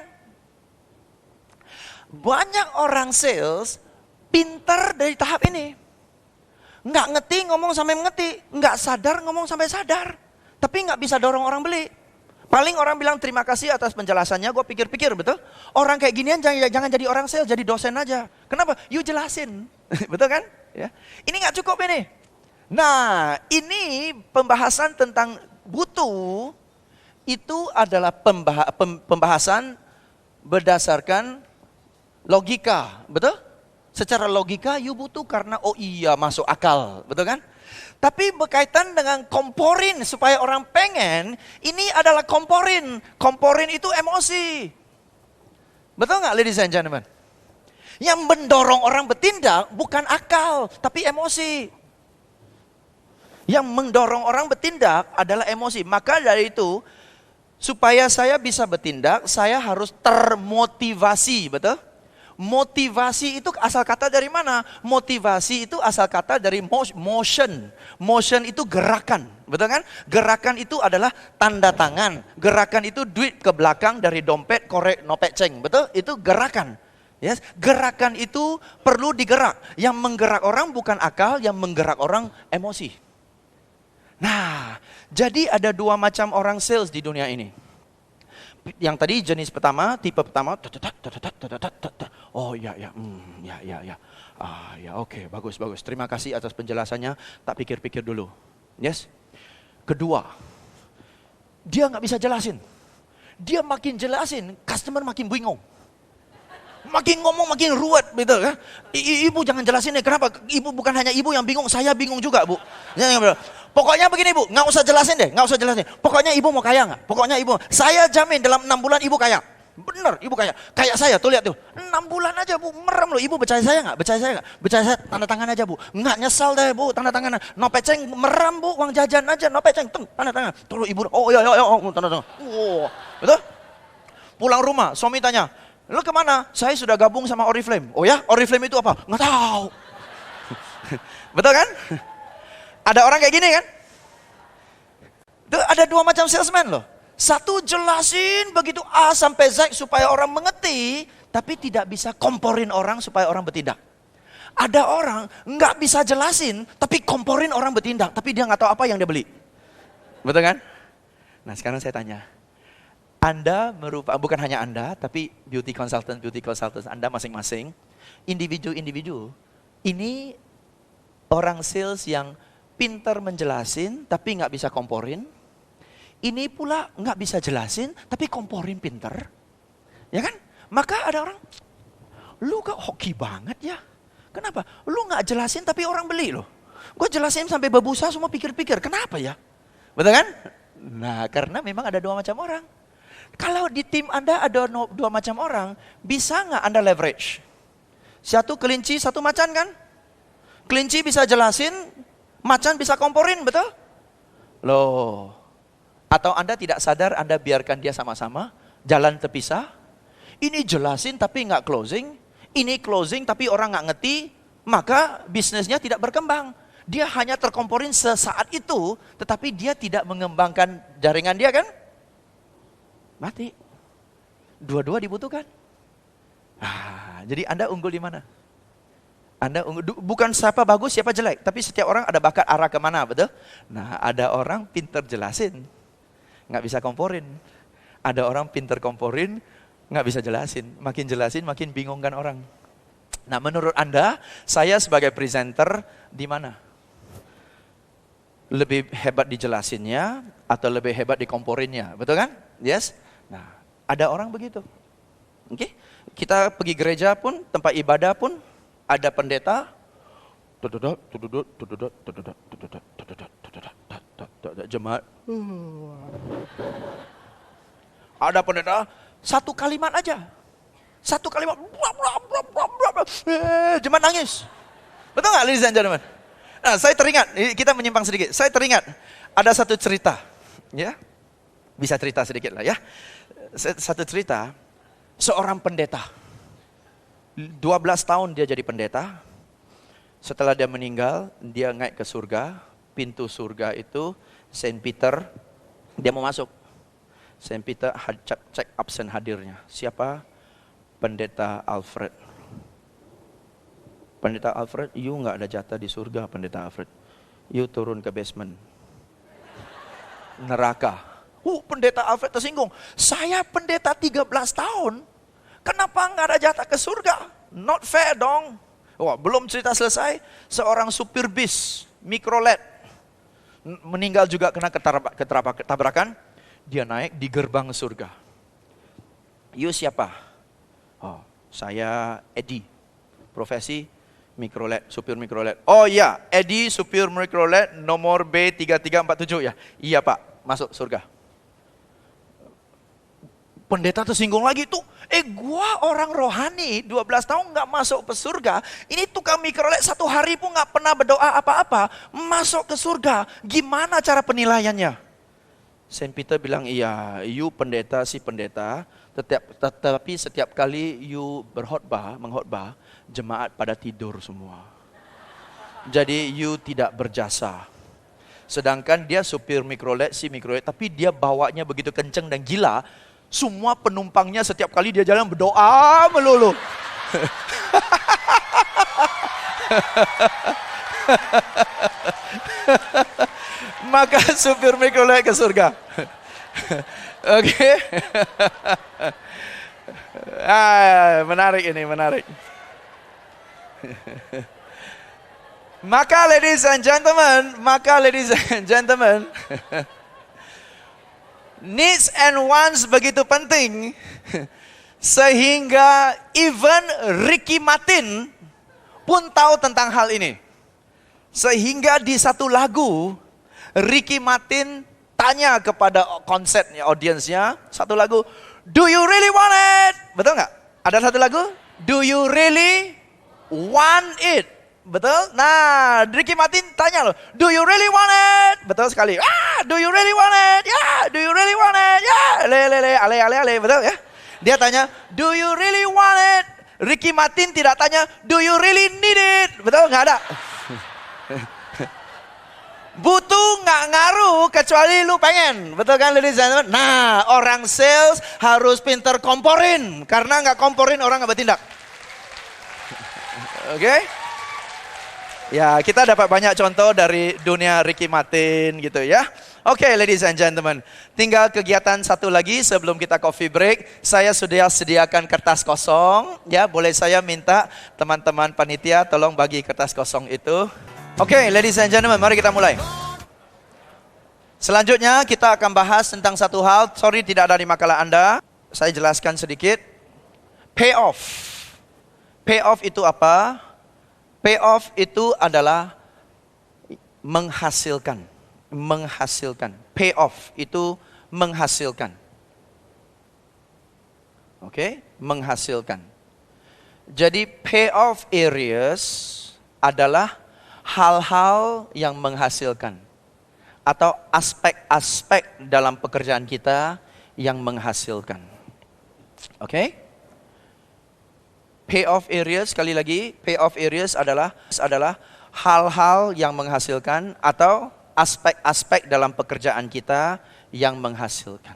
Banyak orang sales pintar dari tahap ini. Nggak ngerti ngomong sampai mengerti, nggak sadar ngomong sampai sadar, tapi nggak bisa dorong orang beli. Paling orang bilang terima kasih atas penjelasannya, gue pikir-pikir, betul? Orang kayak ginian jangan jadi orang sales, jadi dosen aja. Kenapa? You jelasin, betul kan? Ya. Ini nggak cukup ini. Nah, ini pembahasan tentang butuh, itu adalah pembahasan berdasarkan logika, betul? Secara logika, you butuh karena oh iya masuk akal, betul kan? Tapi berkaitan dengan komporin supaya orang pengen, ini adalah komporin. Komporin itu emosi. Betul nggak ladies and gentlemen? Yang mendorong orang bertindak bukan akal, tapi emosi. Yang mendorong orang bertindak adalah emosi. Maka dari itu, supaya saya bisa bertindak, saya harus termotivasi, betul? Motivasi itu asal kata dari mana? Motivasi itu asal kata dari motion. Motion itu gerakan, betul kan? Gerakan itu adalah tanda tangan. Gerakan itu duit ke belakang dari dompet, korek, nopek, ceng, betul? Itu gerakan. Yes, gerakan itu perlu digerak. Yang menggerak orang bukan akal, yang menggerak orang emosi. Nah, jadi ada dua macam orang sales di dunia ini. Yang tadi jenis pertama, tipe pertama, oh ya, oke, bagus. Terima kasih atas penjelasannya, tak pikir-pikir dulu. Yes. Kedua, dia nggak bisa jelasin. Dia makin jelasin, customer makin bingung. Makin ngomong makin ruwet, betul kan? Ibu jangan jelasin deh, kenapa? Ibu bukan hanya ibu yang bingung, saya bingung juga, Bu. Pokoknya begini, Bu, nggak usah jelasin deh, nggak usah jelasin. Pokoknya ibu mau kaya nggak? Pokoknya ibu, saya jamin dalam 6 bulan ibu kaya. Bener, ibu kaya. Kayak saya, tuh lihat tuh. 6 bulan aja, Bu, merem loh. Ibu percaya saya nggak? Percaya saya nggak? Percaya saya, tanda tangan aja, Bu. Nggak nyesal deh, Bu, tanda tangan. No peceng, merem, Bu, uang jajan aja, no peceng, tanda tangan. Terus ibu, oh iya, tanda tangan. Oh, betul? Pulang rumah, suami tanya, lo kemana? Saya sudah gabung sama Oriflame. Oh ya, Oriflame itu apa? Nggak tahu. Betul kan? Ada orang kayak gini kan? Ada dua macam salesman loh. Satu jelasin begitu A sampai Z supaya orang mengerti, tapi tidak bisa komporin orang supaya orang bertindak. Ada orang nggak bisa jelasin, tapi komporin orang bertindak, tapi dia nggak tahu apa yang dia beli. Betul kan? Nah sekarang saya tanya, Anda merupakan, bukan hanya Anda, tapi beauty consultant Anda masing-masing, individu-individu, ini orang sales yang pintar menjelasin, tapi nggak bisa komporin. Ini pula nggak bisa jelasin, tapi komporin pintar. Ya kan? Maka ada orang, lu kok hoki banget ya. Kenapa? Lu nggak jelasin tapi orang beli loh. Gue jelasin sampai berbusa semua pikir-pikir, kenapa ya? Betul kan? Nah karena memang ada dua macam orang. Kalau di tim Anda ada dua macam orang, bisa nggak Anda leverage? Satu kelinci, satu macan kan? Kelinci bisa jelasin, macan bisa komporin, betul? Loh. Atau Anda tidak sadar, Anda biarkan dia sama-sama, jalan terpisah. Ini jelasin tapi nggak closing, ini closing tapi orang nggak ngerti, maka bisnisnya tidak berkembang. Dia hanya terkomporin sesaat itu, tetapi dia tidak mengembangkan jaringan dia kan? Mati. Dua-dua dibutuhkan. Jadi Anda unggul di mana? Anda unggul, bukan siapa bagus, siapa jelek, tapi setiap orang ada bakat arah kemana, betul? Nah, ada orang pinter jelasin, nggak bisa komporin. Ada orang pinter komporin, nggak bisa jelasin. Makin jelasin, makin bingung kan orang. Nah, menurut Anda, saya sebagai presenter di mana? Lebih hebat dijelasinnya atau lebih hebat dikomporinnya, betul kan? Yes. Nah, ada orang begitu. Oke, kita pergi gereja pun, tempat ibadah pun, ada pendeta, jemaat, ada pendeta, satu kalimat aja, jemaat nangis, betul nggak, ladies and gentlemen? Nah, saya teringat, kita menyimpang sedikit, saya teringat ada satu cerita, ya, bisa cerita sedikit lah ya, satu cerita, seorang pendeta. 12 tahun dia jadi pendeta. Setelah dia meninggal, dia naik ke surga. Pintu surga itu Saint Peter, dia mau masuk. Saint Peter cek absen hadirnya. Siapa? Pendeta Alfred. Pendeta Alfred, you nggak ada jatah di surga, Pendeta Alfred. You turun ke basement. Neraka. Pendeta Alfred tersinggung. Saya pendeta 13 tahun. Kenapa nggak ada jatah ke surga? Not fair dong. Wah, belum cerita selesai, seorang supir bis, mikrolet, meninggal juga kena ketabrakan. Dia naik di gerbang surga. You siapa? Oh, saya Eddie. Profesi mikrolet, supir mikrolet. Oh iya, Eddie supir mikrolet nomor B3347 ya. Iya Pak, masuk surga. Pendeta tersinggung lagi tuh. Gua orang rohani 12 tahun nggak masuk ke surga. Ini tukang mikrolet 1 hari pun nggak pernah berdoa apa-apa. Masuk ke surga. Gimana cara penilaiannya? Saint Peter bilang, iya, you pendeta si pendeta. Tetapi setiap kali you mengkhotbah, jemaat pada tidur semua. Jadi you tidak berjasa. Sedangkan dia supir mikrolet, tapi dia bawanya begitu kenceng dan gila. Semua penumpangnya setiap kali dia jalan berdoa melulu. Maka supir mikrolet ke surga. Oke. Menarik ini, menarik. Maka ladies and gentlemen, needs and wants begitu penting sehingga even Ricky Martin pun tahu tentang hal ini. Sehingga di satu lagu Ricky Martin tanya kepada konsernya, audiensnya, satu lagu, do you really want it? Betul nggak? Ada satu lagu, do you really want it? Betul? Nah, Ricky Martin tanya loh, do you really want it? Betul sekali. Do you really want it? Do you really want it? Ale, betul ya? Dia tanya, do you really want it? Ricky Martin tidak tanya, do you really need it? Betul? Nggak ada. Butuh nggak ngaruh kecuali lu pengen. Betul kan ladies and gentlemen? Nah, orang sales harus pinter komporin. Karena nggak komporin orang nggak bertindak. Oke? Ya, kita dapat banyak contoh dari dunia Ricky Martin gitu ya. Oke, ladies and gentlemen. Tinggal kegiatan satu lagi sebelum kita coffee break. Saya sudah sediakan kertas kosong. Ya, boleh saya minta teman-teman panitia tolong bagi kertas kosong itu. Oke, ladies and gentlemen, mari kita mulai. Selanjutnya kita akan bahas tentang satu hal. Sorry tidak ada di makalah Anda. Saya jelaskan sedikit. Payoff. Payoff itu apa? Payoff itu adalah menghasilkan. Menghasilkan. Payoff itu menghasilkan. Oke, menghasilkan. Jadi payoff areas adalah hal-hal yang menghasilkan. Atau aspek-aspek dalam pekerjaan kita yang menghasilkan. Oke? Payoff areas, sekali lagi, payoff areas adalah hal-hal yang menghasilkan atau aspek-aspek dalam pekerjaan kita yang menghasilkan.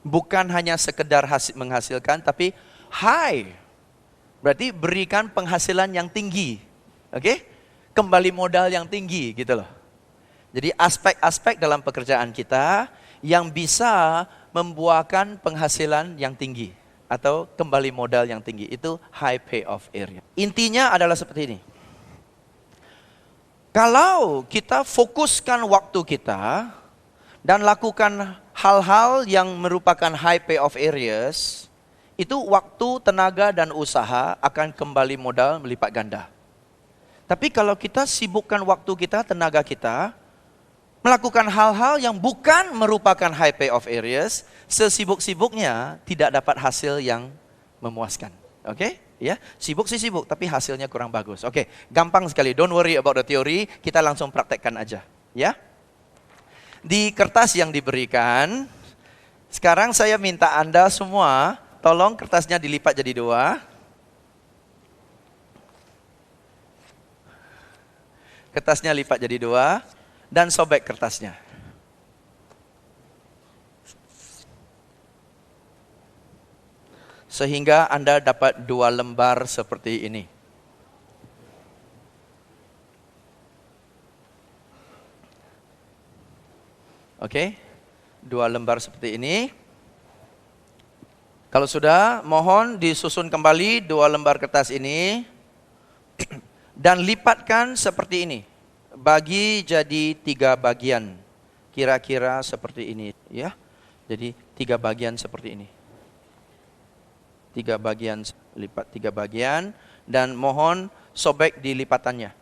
Bukan hanya sekedar menghasilkan, tapi high. Berarti berikan penghasilan yang tinggi. Oke? Kembali modal yang tinggi gitu loh. Jadi aspek-aspek dalam pekerjaan kita yang bisa membuahkan penghasilan yang tinggi. Atau kembali modal yang tinggi. Itu high payoff area. Intinya adalah seperti ini. Kalau kita fokuskan waktu kita dan lakukan hal-hal yang merupakan high payoff areas, itu waktu, tenaga, dan usaha akan kembali modal melipat ganda. Tapi kalau kita sibukkan waktu kita, tenaga kita, melakukan hal-hal yang bukan merupakan high payoff areas, sesibuk-sibuknya tidak dapat hasil yang memuaskan. Oke? Ya, sibuk sih sibuk, tapi hasilnya kurang bagus. Oke, gampang sekali. Don't worry about the theory, kita langsung praktekkan aja. Ya. Di kertas yang diberikan, sekarang saya minta Anda semua, tolong kertasnya dilipat jadi 2. Kertasnya lipat jadi 2. Dan sobek kertasnya. Sehingga Anda dapat 2 lembar seperti ini. Oke, 2 lembar seperti ini. Kalau sudah, mohon disusun kembali 2 lembar kertas ini. Dan lipatkan seperti ini. Bagi jadi 3 bagian, kira-kira seperti ini ya. Jadi 3 bagian seperti ini. 3 bagian, lipat 3 bagian, dan mohon sobek di lipatannya.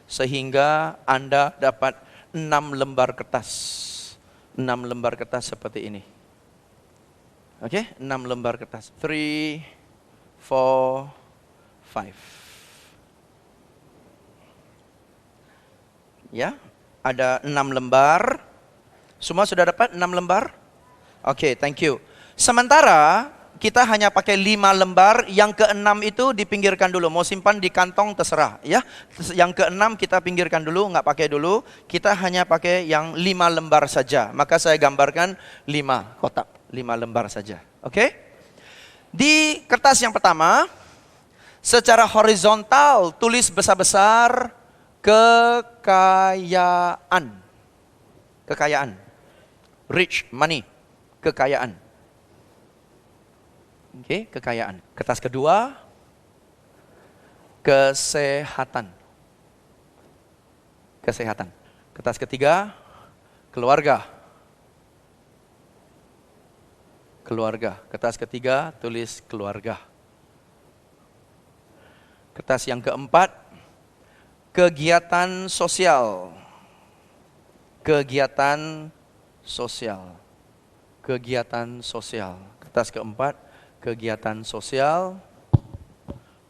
Sehingga Anda dapat 6 lembar kertas. 6 lembar kertas seperti ini. Oke, 6 lembar kertas. 3, 4, 5. Ya, ada 6 lembar. Semua sudah dapat 6 lembar? Oke, thank you. Sementara kita hanya pakai 5 lembar, yang ke-6 itu dipinggirkan dulu. Mau simpan di kantong terserah ya. Yang ke-6 kita pinggirkan dulu, nggak pakai dulu. Kita hanya pakai yang 5 lembar saja. Maka saya gambarkan 5 kotak, 5 lembar saja. Oke? Di kertas yang pertama, secara horizontal tulis besar-besar kekayaan. Kekayaan. Rich, money. Kekayaan. Oke, kekayaan. Kertas kedua, kesehatan. Kesehatan. Kertas ketiga, keluarga. Keluarga. Kertas ketiga, tulis keluarga. Kertas yang keempat, kegiatan sosial. Kegiatan sosial. Kegiatan sosial. Kertas keempat, kegiatan sosial.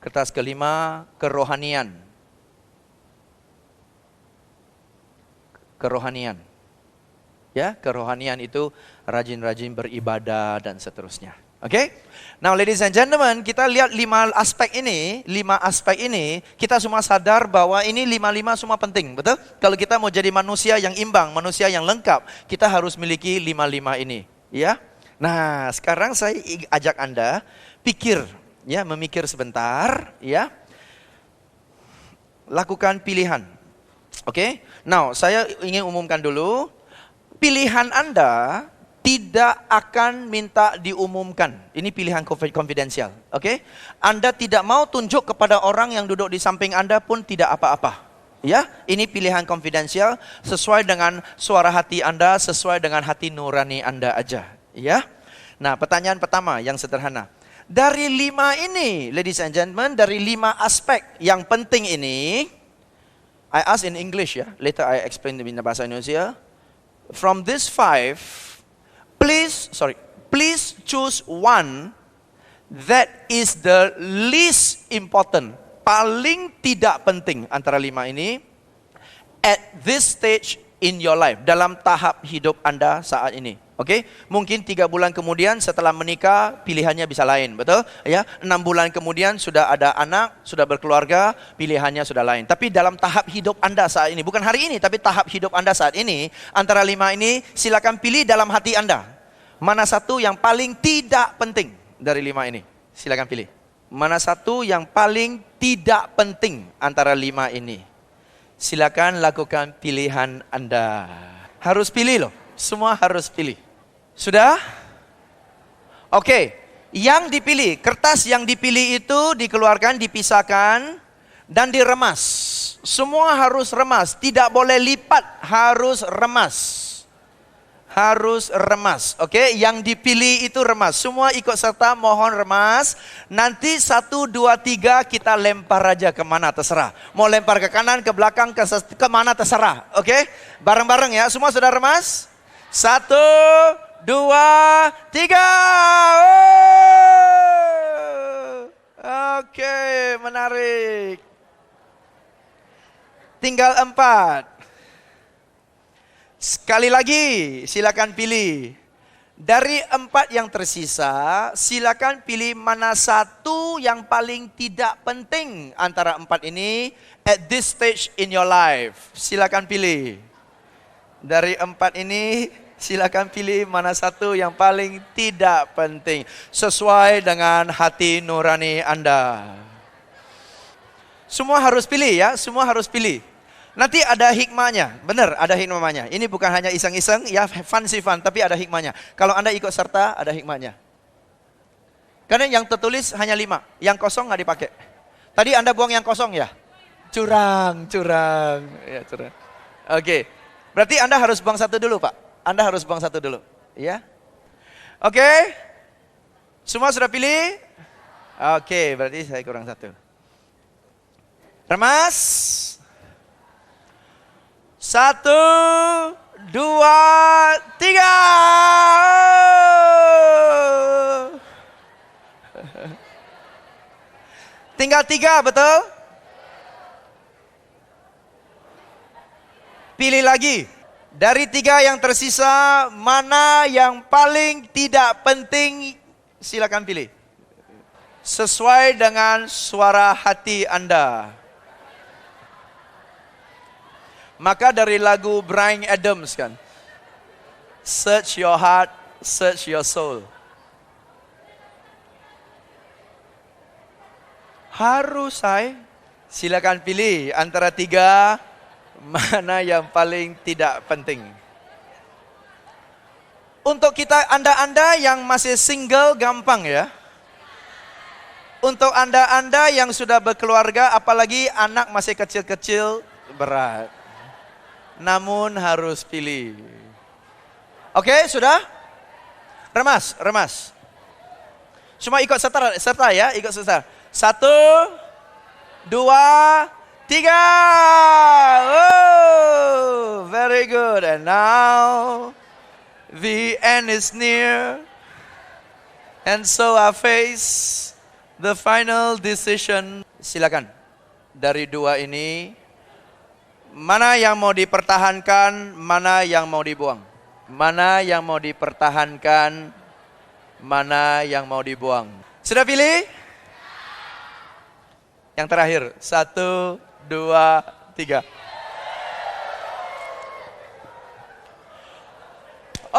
Kertas kelima, kerohanian. Kerohanian. Ya, kerohanian itu rajin-rajin beribadah dan seterusnya. Oke? Now ladies and gentlemen, kita lihat 5 aspek ini, kita semua sadar bahwa ini 5 semua penting, betul? Kalau kita mau jadi manusia yang imbang, manusia yang lengkap, kita harus miliki 5 ini, ya. Nah, sekarang saya ajak Anda pikir, ya, memikir sebentar, ya. Lakukan pilihan. Oke? Now, saya ingin umumkan dulu, pilihan Anda tidak akan minta diumumkan. Ini pilihan konfidensial. Oke? Anda tidak mau tunjuk kepada orang yang duduk di samping Anda pun tidak apa-apa. Ya, ini pilihan konfidensial sesuai dengan suara hati Anda, sesuai dengan hati nurani Anda aja. Ya. Nah, pertanyaan pertama yang sederhana. Dari 5 ini, ladies and gentlemen, dari 5 aspek yang penting ini, I ask in English ya, later I explain in bahasa Indonesia. From this 5, please choose one that is the least important, paling tidak penting antara 5 ini at this stage in your life, dalam tahap hidup Anda saat ini. Oke, mungkin 3 bulan kemudian setelah menikah pilihannya bisa lain, betul? Ya, 6 bulan kemudian sudah ada anak, sudah berkeluarga, pilihannya sudah lain. Tapi dalam tahap hidup Anda saat ini, bukan hari ini, tapi tahap hidup Anda saat ini, antara 5 ini silakan pilih dalam hati Anda. Mana satu yang paling tidak penting dari 5 ini? Silakan pilih. Mana satu yang paling tidak penting antara 5 ini? Silakan lakukan pilihan Anda. Harus pilih loh, semua harus pilih. Sudah? Oke, yang dipilih, kertas yang dipilih itu dikeluarkan, dipisahkan, dan diremas. Semua harus remas, tidak boleh lipat, harus remas. Harus remas, oke? Yang dipilih itu remas. Semua ikut serta, mohon remas. Nanti 1, 2, 3 kita lempar aja kemana terserah. Mau lempar ke kanan, ke belakang, kemana terserah, oke? Bareng-bareng ya, semua sudah remas? 1, 2, 3. Oke, menarik. Tinggal 4. Sekali lagi, silakan pilih. Dari 4 yang tersisa, silakan pilih mana satu yang paling tidak penting antara 4 ini at this stage in your life. Silakan pilih. Dari 4 ini, silakan pilih mana satu yang paling tidak penting sesuai dengan hati nurani Anda. Semua harus pilih ya, semua harus pilih. Nanti ada hikmahnya, benar ada hikmahnya. Ini bukan hanya iseng-iseng, ya fun, tapi ada hikmahnya. Kalau Anda ikut serta, ada hikmahnya. Karena yang tertulis hanya 5, yang kosong nggak dipakai. Tadi Anda buang yang kosong ya? Curang. Ya, curang. Oke, berarti Anda harus buang 1 dulu Pak. Anda harus buang 1 dulu, ya. Oke, semua sudah pilih? Oke, berarti saya kurang 1. Remas. 1, 2, 3. Tinggal 3, betul? Pilih lagi. Dari 3 yang tersisa, mana yang paling tidak penting? Silakan pilih. Sesuai dengan suara hati Anda. Maka dari lagu Bryan Adams kan, search your heart, search your soul. Harus saya. Silakan pilih antara tiga, mana yang paling tidak penting. Untuk kita, Anda-Anda yang masih single gampang ya. Untuk Anda-Anda yang sudah berkeluarga, apalagi anak masih kecil-kecil, berat. Namun harus pilih. Oke, sudah? Remas. Cuma ikut serta ya, ikut serta. 1, 2, 3. Oh, very good. And now the end is near. And so I face the final decision. Silakan. Dari dua ini, mana yang mau dipertahankan, mana yang mau dibuang? Mana yang mau dipertahankan, mana yang mau dibuang? Sudah pilih? Yang terakhir, 1, 2, 3.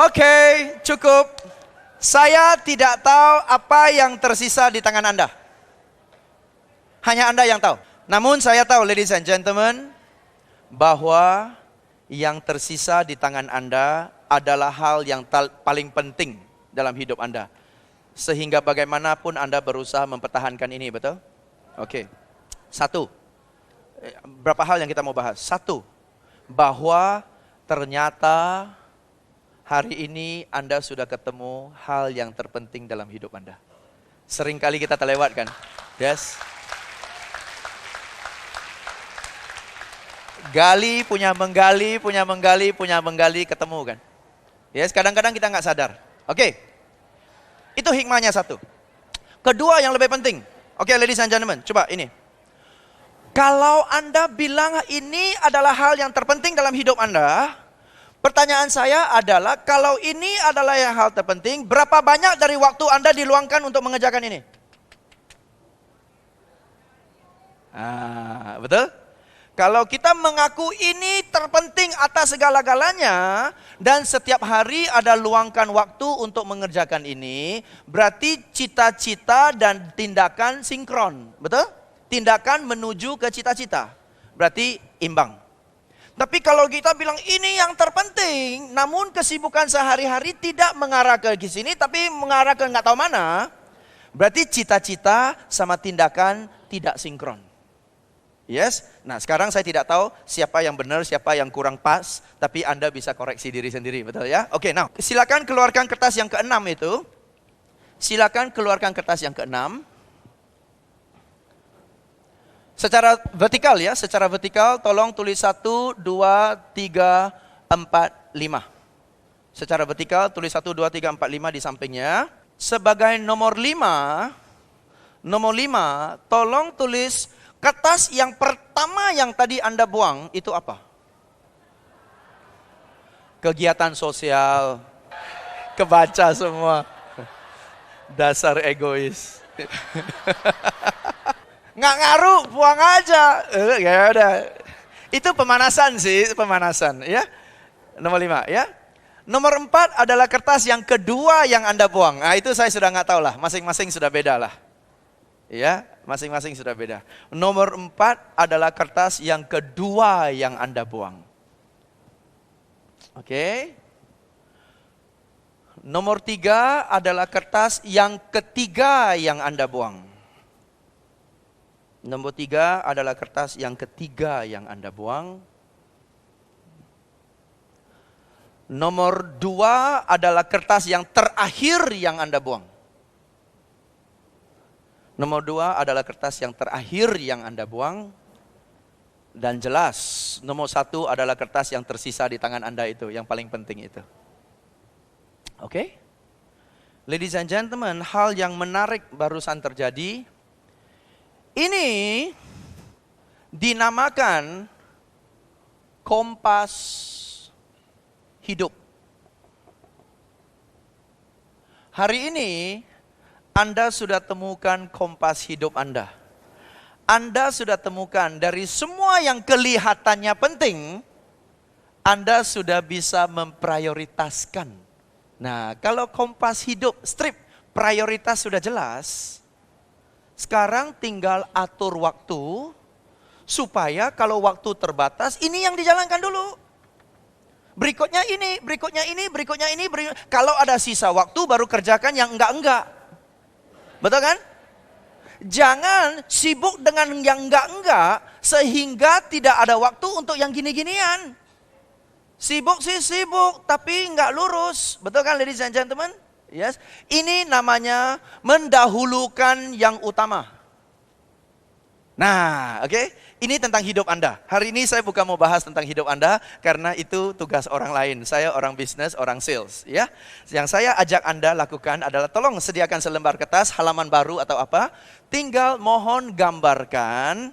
Oke, cukup. Saya tidak tahu apa yang tersisa di tangan Anda. Hanya Anda yang tahu. Namun saya tahu, ladies and gentlemen, bahwa yang tersisa di tangan Anda adalah hal yang paling penting dalam hidup Anda. Sehingga bagaimanapun Anda berusaha mempertahankan ini, betul? Oke. 1. Berapa hal yang kita mau bahas? 1. Bahwa ternyata hari ini Anda sudah ketemu hal yang terpenting dalam hidup Anda. Seringkali kita terlewatkan. Yes. Gali, punya menggali, ketemu kan. Yes, kadang-kadang kita nggak sadar. Oke. Itu hikmahnya 1. Kedua yang lebih penting. Oke, ladies and gentlemen, coba ini. Kalau Anda bilang ini adalah hal yang terpenting dalam hidup Anda, pertanyaan saya adalah, kalau ini adalah yang hal terpenting, berapa banyak dari waktu Anda diluangkan untuk mengerjakan ini? Betul? Kalau kita mengaku ini terpenting atas segala-galanya, dan setiap hari ada luangkan waktu untuk mengerjakan ini, berarti cita-cita dan tindakan sinkron. Betul? Tindakan menuju ke cita-cita. Berarti imbang. Tapi kalau kita bilang ini yang terpenting, namun kesibukan sehari-hari tidak mengarah ke sini, tapi mengarah ke nggak tahu mana, berarti cita-cita sama tindakan tidak sinkron. Yes, nah sekarang saya tidak tahu siapa yang benar, siapa yang kurang pas, tapi Anda bisa koreksi diri sendiri, betul ya? Oke, nah silakan keluarkan kertas yang ke-6 itu. Silakan keluarkan kertas yang ke-6. Secara vertikal ya, secara vertikal tolong tulis 1, 2, 3, 4, 5. Secara vertikal tulis 1, 2, 3, 4, 5 di sampingnya. Sebagai nomor 5, tolong tulis kertas yang pertama yang tadi Anda buang itu apa? Kegiatan sosial. Kebaca semua. Dasar egois. Nggak ngaruh, buang aja. Ya udah. Itu pemanasan sih, pemanasan ya. Nomor 5 ya. Nomor 4 adalah kertas yang kedua yang Anda buang. Nah itu saya sudah nggak tahu lah, masing-masing sudah beda lah. Ya, masing-masing sudah beda. Nomor 4 adalah kertas yang kedua yang Anda buang. Oke. Nomor 3 adalah kertas yang ketiga yang Anda buang. Nomor 3 adalah kertas yang ketiga yang Anda buang. Nomor 2 adalah kertas yang terakhir yang Anda buang. Nomor 2 adalah kertas yang terakhir yang Anda buang. Dan jelas, nomor 1 adalah kertas yang tersisa di tangan Anda itu, yang paling penting itu. Oke? Ladies and gentlemen, hal yang menarik barusan terjadi. Ini dinamakan kompas hidup. Hari ini Anda sudah temukan kompas hidup Anda. Anda sudah temukan dari semua yang kelihatannya penting, Anda sudah bisa memprioritaskan. Nah, kalau kompas hidup, strip, prioritas sudah jelas, Sekarang tinggal atur waktu, supaya kalau waktu terbatas, ini yang dijalankan dulu. Berikutnya ini, berikutnya ini, berikutnya ini. Kalau ada sisa waktu, baru kerjakan yang enggak-enggak. Betul kan? Jangan sibuk dengan yang enggak-enggak, sehingga tidak ada waktu untuk yang gini-ginian. Sibuk sih sibuk, tapi enggak lurus. Betul kan ladies and gentlemen? Yes. Ini namanya mendahulukan yang utama. Nah, oke. Ini tentang hidup Anda. Hari ini saya bukan mau bahas tentang hidup Anda, karena itu tugas orang lain. Saya orang bisnis, orang sales. Ya. Yang saya ajak Anda lakukan adalah tolong sediakan selembar kertas, halaman baru atau apa. Tinggal mohon gambarkan